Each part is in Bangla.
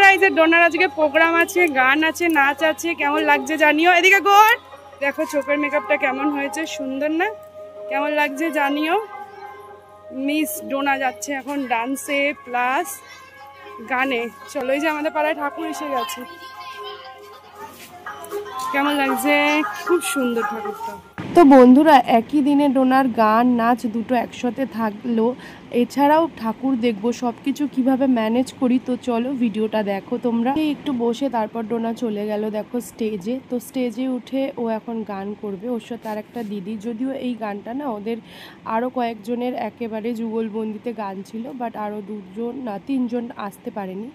বন্ধুরা, এই যে ডোনার আজকে প্রোগ্রাম আছে, গান আছে, নাচ আছে, কেমন লাগছে জানিও। এদিকে গোর দেখো চোখের মেকআপটা কেমন হয়েছে, সুন্দর না? কেমন লাগছে জানিও। মিস ডোনা যাচ্ছে এখন ডান্সে প্লাস গানে। চলো, এই যে আমাদের পাড়ায় ঠাকুর এসে গেছে, কেমন লাগছে? খুব সুন্দর ঠাকুরটা। তো বন্ধুরা, একই দিনে ডোনার গান নাচ দুটো একসাথে থাকলো, এছাড়াও ঠাকুর দেখবো, সব কিছু কীভাবে ম্যানেজ করি। তো চলো ভিডিওটা দেখো তোমরা। একটু বসে তারপর ডোনা চলে গেল দেখো স্টেজে। তো স্টেজে উঠে ও এখন গান করবে, ওর সাথে আর একটা দিদি। যদিও এই গানটা না ওদের আরও কয়েকজনের একেবারে যুগলবন্দিতে গান ছিল, বাট আরও দুজন না তিনজন আসতে পারেনি,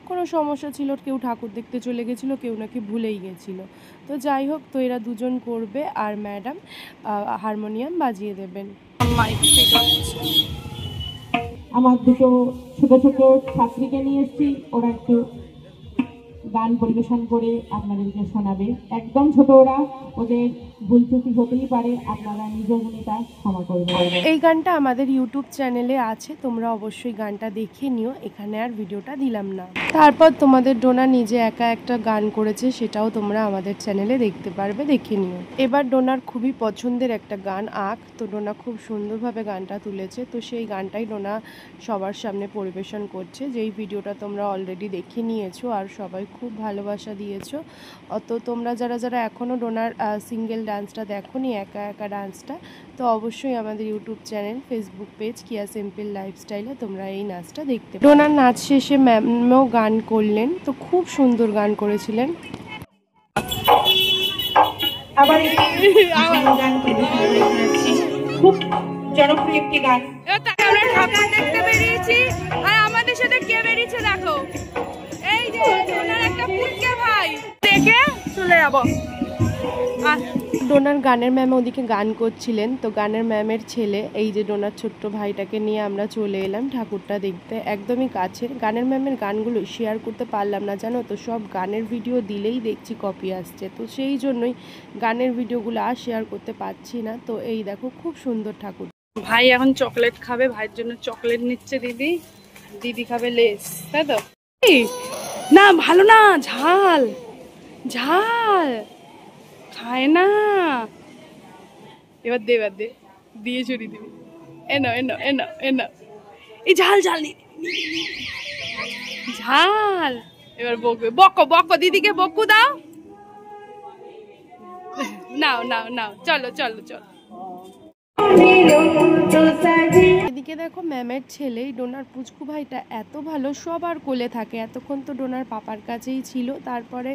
কোনো সমস্যা ছিল, কেউ ঠাকুর দেখতে চলে গেছিলো, কেউ নাকি ভুলেই গেছিলো। তো যাই হোক, তো এরা দুজন করবে আর ম্যাডাম হারমোনিয়াম বাজিয়ে দেবেন। আমার দুটো ছোট ছোট ছাত্রীকে নিয়ে এসেছি, ওরা একটু গান পরিবেশন করে আপনাদেরকে শোনাবে। একদম ছোট ওরা, ওদের ভুল ত্রুটি হতেই পারে, আপনারা নিজের মনেটা ক্ষমা করবেন। এই গানটা আমাদের ইউটিউব চ্যানেলে আছে, তোমরা অবশ্যই গানটা দেখে নিও, এখানে আর ভিডিওটা দিলাম না। তারপর তোমাদের ডোনা নিজে একা একটা গান করেছে, সেটাও তোমরা আমাদের চ্যানেলে দেখতে পারবে, দেখে নিও। এবার ডোনার খুবই পছন্দের একটা গান আঁক, তো ডোনা খুব সুন্দরভাবে গানটা তুলেছে। তো সেই গানটাই ডোনা সবার সামনে পরিবেশন করছে, যেই ভিডিওটা তোমরা অলরেডি দেখে নিয়েছো আর সবাই খুব ভালোবাসা দিয়েছো। অত তোমরা যারা যারা এখনও ডোনার সিঙ্গেল ডান্সটা দেখোনি, একা একা ডান্সটা, তো অবশ্যই আমাদের ইউটিউব চ্যানেল, ফেসবুক পেজ কিয়া সিম্পল লাইফস্টাইলে তোমরা এই নাচটা দেখতে পারো। ডোনার নাচ শেষে ম্যামও গান করলেন, তো খুব সুন্দর গান করেছিলেন। আবার গান খুব জনপ্রিয় একটি গান। আমরা ঠাকুর দেখতে বেরিয়েছি আর আমাদের সাথে কে বেরিয়েছে দেখো, এই যে ডোনার একটা পুটকে ভাই, দেখে চলে যাবো। ডোনার গানের ম্যাম ওদিকে গান করছিলেন, তো গানের ম্যামের ছেলে এই যে ডোনার ছোট্ট ভাইটাকে নিয়ে আমরা চলে এলাম ঠাকুরটা দেখতে, একদমই কাছের। গানের ম্যামের গানগুলো শেয়ার করতে পারলাম না জানো তো, সব গানের ভিডিও দিলেই দেখছি কপি আসছে, তো সেই জন্যই গানের ভিডিওগুলো আর শেয়ার করতে পারছি না। তো এই দেখো খুব সুন্দর ঠাকুর। ভাই এখন চকলেট খাবে, ভাইয়ের জন্য চকলেট নিচ্ছে দিদি, দিদি খাবে লেস, তাই তো? না ভালো না, ঝাল ঝাল খায় না। এবার দে, এবার দে, দিয়ে চুরি দিবি। এনো এনো এনো এনো, এই ঝাল ঝাল নি ঝাল। এবার বকবে, বকো বকো, দিদিকে বকু দাও। নাও নাও নাও, চলো চলো চলো। এদিকে দেখো ম্যামের ছেলে ডোনার পুচকু ভাইটা এত ভালো, সবার কোলে থাকে। এতক্ষণ তো ডোনার পাপার কাছেই ছিল, তারপরে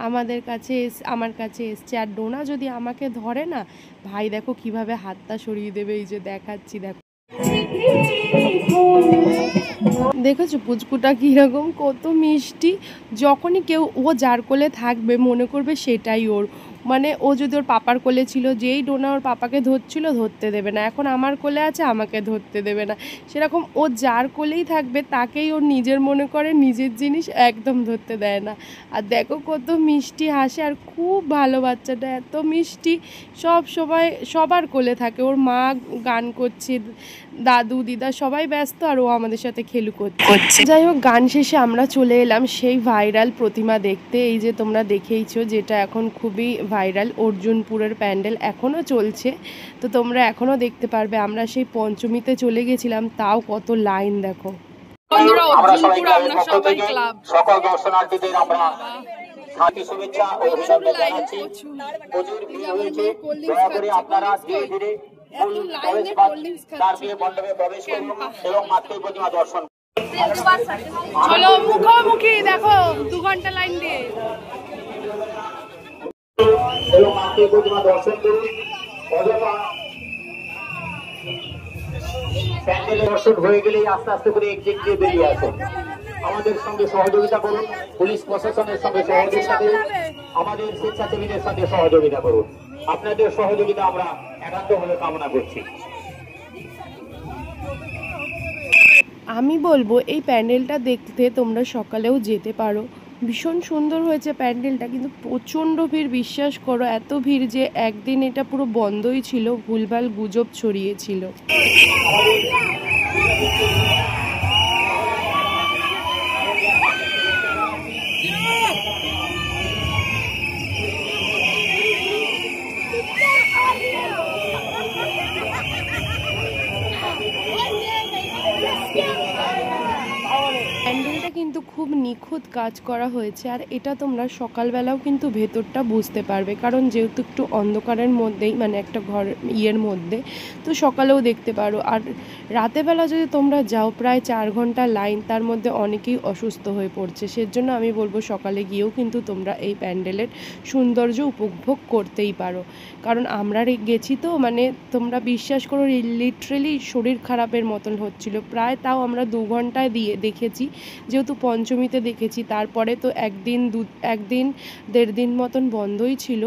আমাদের কাছে আমার কাছে এসছে। আর ডোনা যদি আমাকে ধরে না, ভাই দেখো কিভাবে হাতটা সরিয়ে দেবে, এই যে দেখাচ্ছি দেখো, দেখেছো পুচকুটা কিরকম, কত মিষ্টি। যখনই কেউ ও যার কোলে থাকবে মনে করবে সেটাই ওর, মানে ও যদি ওর পাপার কোলে ছিল, যেই ডোনা ওর পাপাকে ধরছিল ধরতে দেবে না, এখন আমার কোলে আছে আমাকে ধরতে দেবে না, সেরকম ও যার কোলেই থাকবে তাকেই ওর নিজের মনে করে, নিজের জিনিস একদম ধরতে দেয় না। আর দেখো কত মিষ্টি হাসে, আর খুব ভালো বাচ্চাটা, এত মিষ্টি, সব সময় সবার কোলে থাকে। ওর মা গান করছে, দাদু দিদা সবাই ব্যস্ত, আর ও আমাদের সাথে খেলু করছে। যাই হোক, গান শেষে আমরা চলে এলাম সেই ভাইরাল প্রতিমা দেখতে, এই যে তোমরা দেখেইছো, যেটা এখন খুবই ভাইরাল, অর্জুনপুরের প্যান্ডেল এখনও চলছে, তো তোমরা এখনও দেখতে পারবে। আমরা সেই পঞ্চমীতে চলে গেছিলাম, তাও কত লাইন দেখো। সকল দর্শনার্থীদের আমরা শান্তি শুভেচ্ছা ও অভিনন্দন জানাচ্ছি। প্রচুর ভিড় হয়েছে, দয়া করে আপনারা ধীরে ধীরে মণ্ডপে প্রবেশ করুন এবং মাতৃ প্রতিমা দর্শন। চলো মুখোমুখি দেখো, 2 ঘন্টা লাইন দিয়ে এবং মাতৃ প্রতিমা দর্শন করুন। অযথা প্যান্ডেলে দর্শন হয়ে গেলেই আস্তে আস্তে করে এক্সিট দিয়ে বেরিয়ে আসুন। আমাদের সঙ্গে সহযোগিতা করুন, পুলিশ প্রশাসনের সঙ্গে সহযোগিতা করুন, আমাদের স্বেচ্ছাসেবীদের সঙ্গে সহযোগিতা করুন। আপনাদের সহযোগিতা আমরা একান্তভাবে কামনা করছি। আমি বলবো এই প্যান্ডেলটা দেখতে তোমরা সকালেও যেতে পারো, ভীষণ সুন্দর হয়েছে প্যান্ডেলটা, কিন্তু প্রচণ্ড ভিড়, বিশ্বাস করো এত ভিড় যে একদিন এটা পুরো বন্ধই ছিল, ভুলভাল গুজব ছড়িয়েছিল। প্যান্ডেলটা কিন্তু খুব নিখুঁত কাজ করা হয়েছে, আর এটা তোমরা সকালবেলাও কিন্তু ভেতরটা বুঝতে পারবে, কারণ যেহেতু একটু অন্ধকারের মধ্যেই, মানে একটা ঘর ইয়ের মধ্যে, তো সকালেও দেখতে পারো। আর রাতেবেলা যদি তোমরা যাও, প্রায় 4 ঘন্টা লাইন, তার মধ্যে অনেকেই অসুস্থ হয়ে পড়ছে। সেজন্য আমি বলবো সকালে গিয়েও কিন্তু তোমরা এই প্যান্ডেলের সৌন্দর্য উপভোগ করতেই পারো। কারণ আমরা গেছি তো, মানে তোমরা বিশ্বাস করো, লিটারেলি শরীর খারাপের মতন হচ্ছিল প্রায়। তাও আমরা 2 ঘন্টায় দেখেছি, যেহেতু পঞ্চমীতে দেখেছি। তারপরে তো একদিন 1.5 দিন মতন বন্ধই ছিল।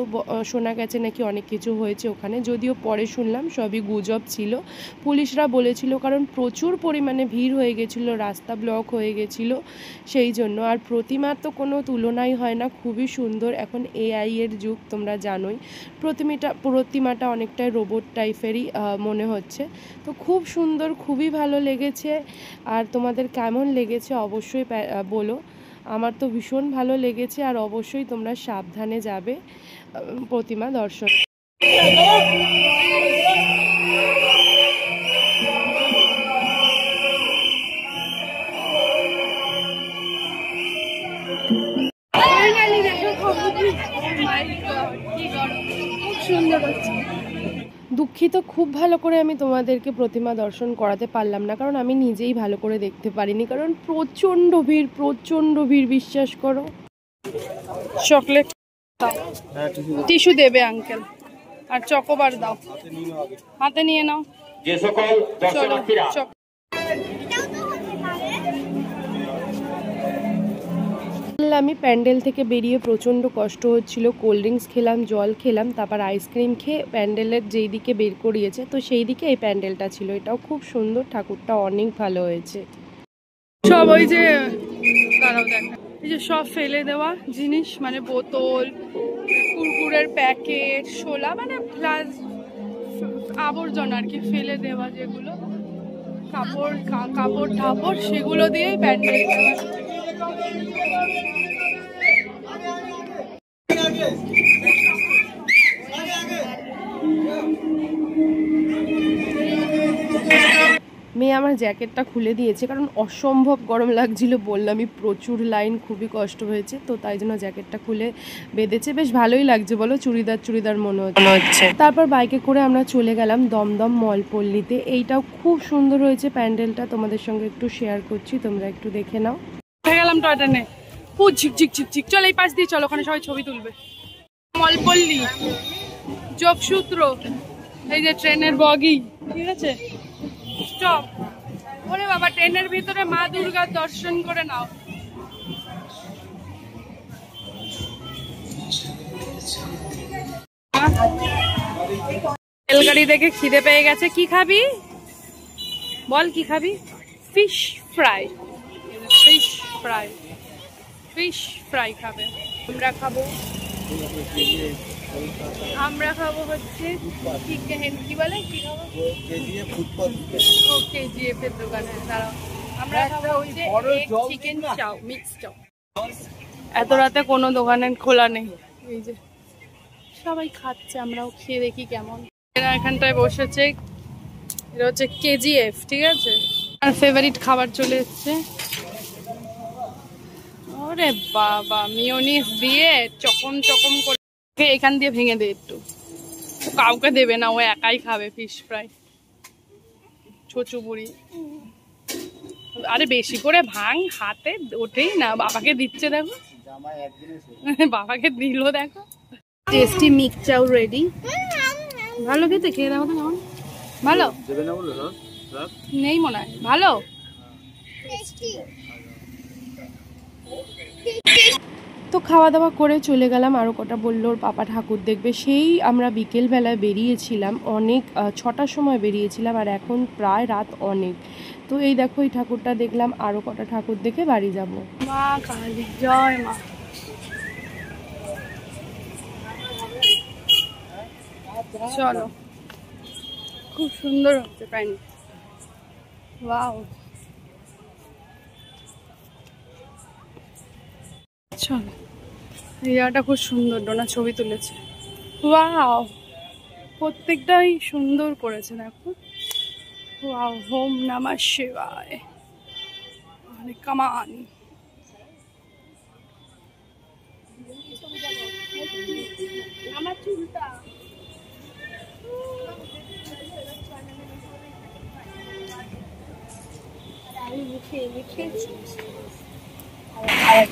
শোনা গেছে নাকি অনেক কিছু হয়েছে ওখানে, যদিও পরে শুনলাম সবই গুজব ছিল, পুলিশরা বলেছিল, কারণ প্রচুর পরিমাণে ভিড় হয়ে গেছিলো, রাস্তা ব্লক হয়ে গেছিলো সেই জন্য। আর প্রতিমার তো কোনো তুলনাই হয় না, খুবই সুন্দর। এখন AI এর যুগ, তোমরা জানোই। প্রতিমাটা অনেকটাই রোবট টাইপেরই মনে হচ্ছে। তো খুব সুন্দর, খুবই ভালো লেগেছে। আর তোমাদের কেমন লেগেছে অবশ্যই বলো। আমার তো ভীষণ ভালো লেগেছে। আর অবশ্যই তোমরা সাবধানে যাবে প্রতিমা দর্শন। দুঃখিত, খুব ভালো করে আমি তোমাদেরকে প্রতিমা দর্শন করাতে পারলাম না, কারণ আমি নিজেই ভালো করে দেখতে পারিনি, কারণ প্রচণ্ড ভিড়, বিশ্বাস করো। চকলেট টিস্যু দেবে আঙ্কেল, আর চকোবার দাও, হাতে নিয়ে নাও। যে সকল দর্শনার্থীরা আমি প্যান্ডেল থেকে বেরিয়ে প্রচণ্ড কষ্ট হচ্ছিল, কোল্ড ড্রিঙ্কস খেলাম, জল খেলাম, তারপর আইসক্রিম খেয়ে প্যান্ডেলের যেই দিকে বের করিয়েছে, তো সেই দিকে এই প্যান্ডেলটা ছিল। এটাও খুব সুন্দর, ঠাকুরটা অনেক ভালো হয়েছে। সব ওই যে দাঁড়াও দেখা, এই যে সব ফেলে দেওয়া জিনিস, মানে বোতল, কুরকুরের প্যাকেট, শোলা, মানে প্লাস আবর্জনা আর কি, ফেলে দেওয়া যেগুলো, কাপড় ঠাপড়, সেগুলো দিয়েই প্যান্ডেল। মেয়ে আমার জ্যাকেটটা খুলে দিয়েছে, কারণ অসম্ভব গরম লাগছিল, বললামই প্রচুর লাইন, খুবই কষ্ট হয়েছে, তো তাই জন্য জ্যাকেটটা খুলে বেঁধেছে। বেশ ভালোই লাগছে বলো, চুড়িদার মনে হচ্ছে। তারপর বাইকে করে আমরা চলে গেলাম দমদম মলপল্লীতে। এইটাও খুব সুন্দর হয়েছে প্যান্ডেলটা, তোমাদের সঙ্গে একটু শেয়ার করছি, তোমরা একটু দেখে নাও। গেলাম টয়টানে, ঝিকঝিক, চল এই পাশ দিয়ে চলো, ওখানে সবাই ছবি তুলবে। মলপল্লী, যোগসূত্র, এই যে ট্রেনের বগি, ঠিক আছে, স্টপ। ওরে বাবা, ট্রেনের ভিতরে মা দুর্গার দর্শন করে নাও। রেলগাড়ি দেখে খিদে পেয়ে গেছে। কি খাবি বল, কি খাবি? ফিশ ফ্রাই খাবে। আমরা খাবো হচ্ছে চিকেন, কি বলে, কি খাবো, KGF এর দোকানে। দাঁড়াও, আমরা খাবো হচ্ছে চিকেন চাও, মিক্স চাও। এত রাতে কোনো দোকানে খোলা নেই, এই যে সবাই খাচ্ছে, আমরাও খেয়ে দেখি কেমন। এরা এখানটায় বসেছে, এটা হচ্ছে KGF, ঠিক আছে। আর ফেভারিট খাবার চলে এসছে। ওরে বাবা, মিয়োনিজ দিয়ে চকম করে, এখান দিয়ে ভেঙে দে একটু, কাউকে দেবে না, ও একাই খাবে ফিশ ফ্রাই। ছচু বুড়ি, আরে বেশি করে ভাঙ, হাতে ওঠেই না, বাবাকে দিচ্ছে দেখো, বাবাকে দিল দেখো। টেস্টি মিক্স চাউ রেডি, ভালো খেতে, খেয়ে দেখো তো কেমন। ভালো নেই মনে হয়, ভালো। তো খাওয়া দাওয়া করে চলে গেলাম। আরও কটা বললো ওর পাপা ঠাকুর দেখবে, সেই আমরা বিকেলবেলায় বেরিয়েছিলাম, অনেক 6টার সময় বেরিয়েছিলাম, আর এখন প্রায় রাত অনেক। তো এই দেখো, এই ঠাকুরটা দেখলাম, আরও কটা ঠাকুর দেখে বাড়ি যাব। মা কালী, জয় মা। চলো, খুব সুন্দর হচ্ছে প্যান্ট, ওয়াও। চলো, এই জায়গাটা খুব সুন্দর, ডোনা ছবি তুলেছে, ওয়াও, প্রত্যেকটাই সুন্দর করেছে দেখো, ওয়াও। ওম নমঃ শিবায়, কামান। আমার চুলটা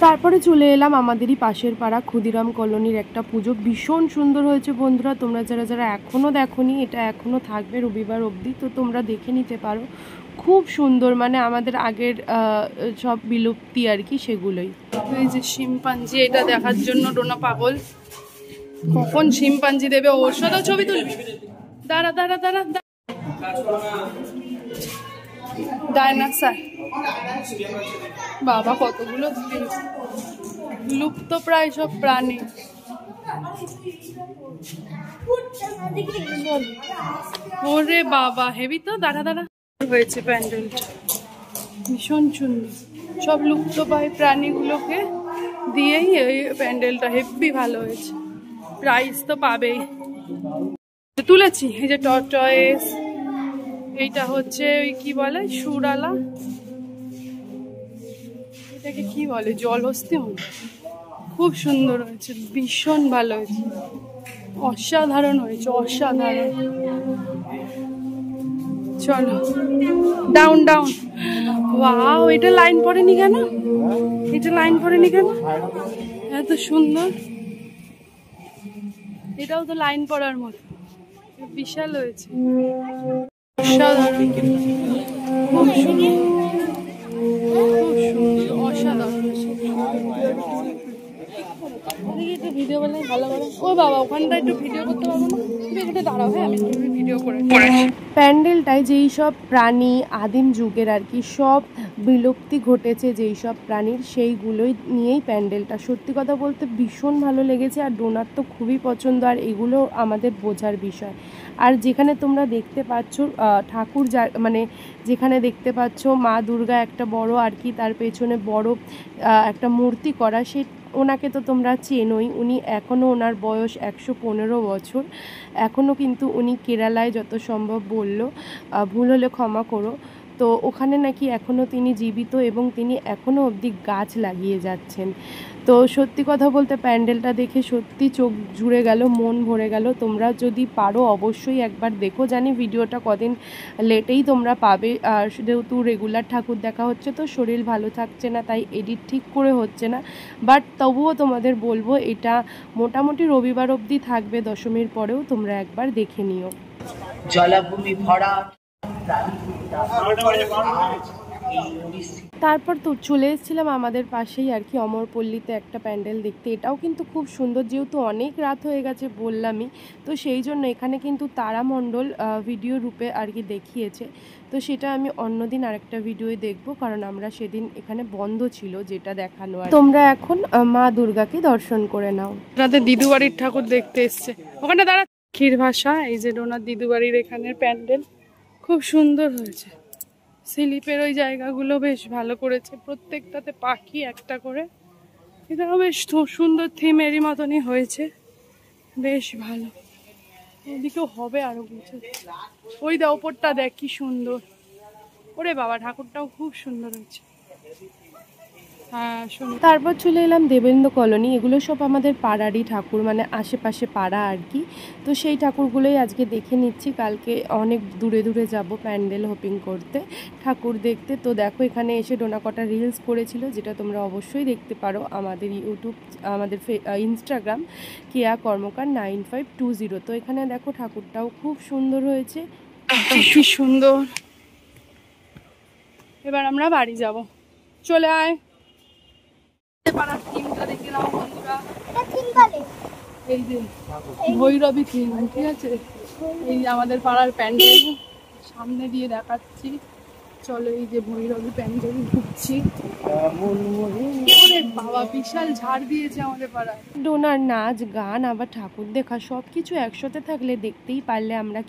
তারপরে চলে এলাম আমাদেরই পাশের পাড়া ক্ষুদিরাম কলোনির একটা পুজো। ভীষণ সুন্দর হয়েছে বন্ধুরা, তোমরা যারা যারা এখনও দেখোনি, এটা এখনও থাকবে রবিবার অবধি, তো তোমরা দেখে নিতে পারো। খুব সুন্দর, মানে আমাদের আগের সব বিলুপ্তি আর কি সেগুলোই। এই যে শিম্পাঞ্জি, এটা দেখার জন্য ডোনা পাগল। কখন শিম্পাঞ্জি দেবে, ওর সাথেও ছবি তুলবি? দাঁড়া দাঁড়া দাঁড়া, ডাইনোসর বাবা, কতগুলো লুপ্ত প্রায় সব প্রাণী। ওরে বাবা, হেভি তো। দাঁড়া দাঁড়া, হয়েছে প্যান্ডেলটা ভীষণ সুন্দর। সব লুপ্ত প্রায় প্রাণীগুলোকে দিয়েই এই প্যান্ডেলটা হেভি ভালো হয়েছে। প্রাইজ তো পাবেই। তুলেছি এই যে টর্টয়েস, এইটা হচ্ছে ওই কি বলে সুরালা, এটাকে কি বলে জলহস্তি, খুব সুন্দর হয়েছে, ভীষণ ভালো হয়েছে, অসাধারণ হয়েছে, অসাধারণ। চলো ডাউন ডাউন। ওয়াও, এটা লাইন পড়েনি কেন? এটা লাইন পড়েনি কেন? এত সুন্দর, এটাও তো লাইন পড়ার মতো, বিশাল হয়েছে, অসাধারণ, খুব সুন্দর, খুব সুন্দর, অসাধারণ। একটু ভিডিও বানাই ভালো করে। ও বাবা, ওখানটা একটু ভিডিও করতে পারবো না? তুমি এখানে দাঁড়াও, হ্যাঁ আমি একটু ভিডিও করে। প্যান্ডেলটায় যেই সব প্রাণী আদিম যুগের আর কি সব বিলুপ্তি ঘটেছে যেই সব প্রাণীর, সেইগুলোই নিয়েই প্যান্ডেলটা। সত্যি কথা বলতে ভীষণ ভালো লেগেছে, আর ডোনার তো খুবই পছন্দ, আর এগুলো আমাদের বোঝার বিষয়। আর যেখানে তোমরা দেখতে পাচ্ছ ঠাকুর, মানে যেখানে দেখতে পাচ্ছ মা দুর্গা একটা বড় আর কি, তার পেছনে বড় একটা মূর্তি করা, সে ওনাকে তো তোমরা চেনোই। উনি এখনও, ওনার বয়স 115 বছর, এখনও কিন্তু উনি কেরালায় যত সম্ভব বলল, ভুল হলে ক্ষমা করো। তো ওখানে নাকি এখনও তিনি জীবিত এবং তিনি এখনও অবধি গাছ লাগিয়ে যাচ্ছেন। তো সত্যি কথা বলতে প্যান্ডেলটা দেখে সত্যি চোখ জুড়ে গেল, মন ভরে গেল। তোমরা যদি পারো অবশ্যই একবার দেখো। জানি ভিডিওটা কদিন লেটেই তোমরা পাবে, আর যেহেতু রেগুলার ঠাকুর দেখা হচ্ছে তো শরীর ভালো থাকছে না, তাই এডিট ঠিক করে হচ্ছে না। বাট তবুও তোমাদের বলবো, এটা মোটামুটি রবিবার অবধি থাকবে, দশমীর পরেও তোমরা একবার দেখে নিও। জলাভূমি ভরা। তারপর তো চলে এসেছিলাম আমাদের পাশেই আর কি অমরপল্লীতে একটা প্যান্ডেল দেখতে। এটাও কিন্তু খুব সুন্দর, যেহেতু অনেক রাত হয়ে গেছে বললামই, তো সেই জন্য এখানে কিন্তু তারামণ্ডল ভিডিও রূপে আর কি দেখিয়েছে। তো সেটা আমি অন্যদিন আরেকটা ভিডিওয়ে দেখবো, কারণ আমরা সেদিন এখানে বন্ধ ছিল যেটা দেখানো। আর তোমরা এখন মা দুর্গাকে দর্শন করে নাও। রাতে দিদু বাড়ির ঠাকুর দেখতে এসছে, ওখানে দাঁড়া ক্ষীর ভাষা। এই যে ডোনার দিদু বাড়ির এখানের প্যান্ডেল খুব সুন্দর হয়েছে। স্লিপের ওই জায়গাগুলো বেশ ভালো করেছে, প্রত্যেকটাতে পাখি একটা করে, এটাও বেশ সুন্দর থিমেরই মতনই হয়েছে, বেশ ভালো। ওদিকেও হবে আরো কিছু, ওই দা ওপরটা দেখ কি সুন্দর। ওরে বাবা, ঠাকুরটাও খুব সুন্দর হয়েছে। হ্যাঁ, তারপর চলে এলাম দেবেন্দ্র কলোনি। এগুলো সব আমাদের পাড়ারই ঠাকুর, মানে আশেপাশে পাড়া আর কি। তো সেই ঠাকুরগুলোই আজকে দেখে নিচ্ছি, কালকে অনেক দূরে দূরে যাব প্যান্ডেল হোপিং করতে, ঠাকুর দেখতে। তো দেখো এখানে এসে ডোনা কটা রিলস করেছিল, যেটা তোমরা অবশ্যই দেখতে পারো আমাদের ইউটিউব, আমাদের ইনস্টাগ্রাম কেয়া কর্মকার 9520। তো এখানে দেখো ঠাকুরটাও খুব সুন্দর হয়েছে, কি সুন্দর। এবার আমরা বাড়ি যাব, চলে আয়। পাড়ার থিমটা দেখে নাও বন্ধুরা, এই যে ভৈরবী থিম, ঠিক আছে। এই আমাদের পাড়ার প্যান্ডেল সামনে দিয়ে দেখাচ্ছি, চলো এই যে ভৈরবী প্যান্ডেল ঘুরছি। বাবা, বিশাল ঝাড় দিয়েছে আমাদের পাড়ায়। ডোনার নাচ গান আবার ঠাকুর দেখা সব কিছু একসাথে থাকলে দেখতেই পারলে আমরা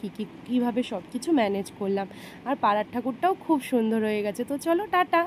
কিভাবে সব কিছু ম্যানেজ করলাম। আর পাড়ার ঠাকুরটাও খুব সুন্দর হয়ে গেছে। তো চলো টাটা।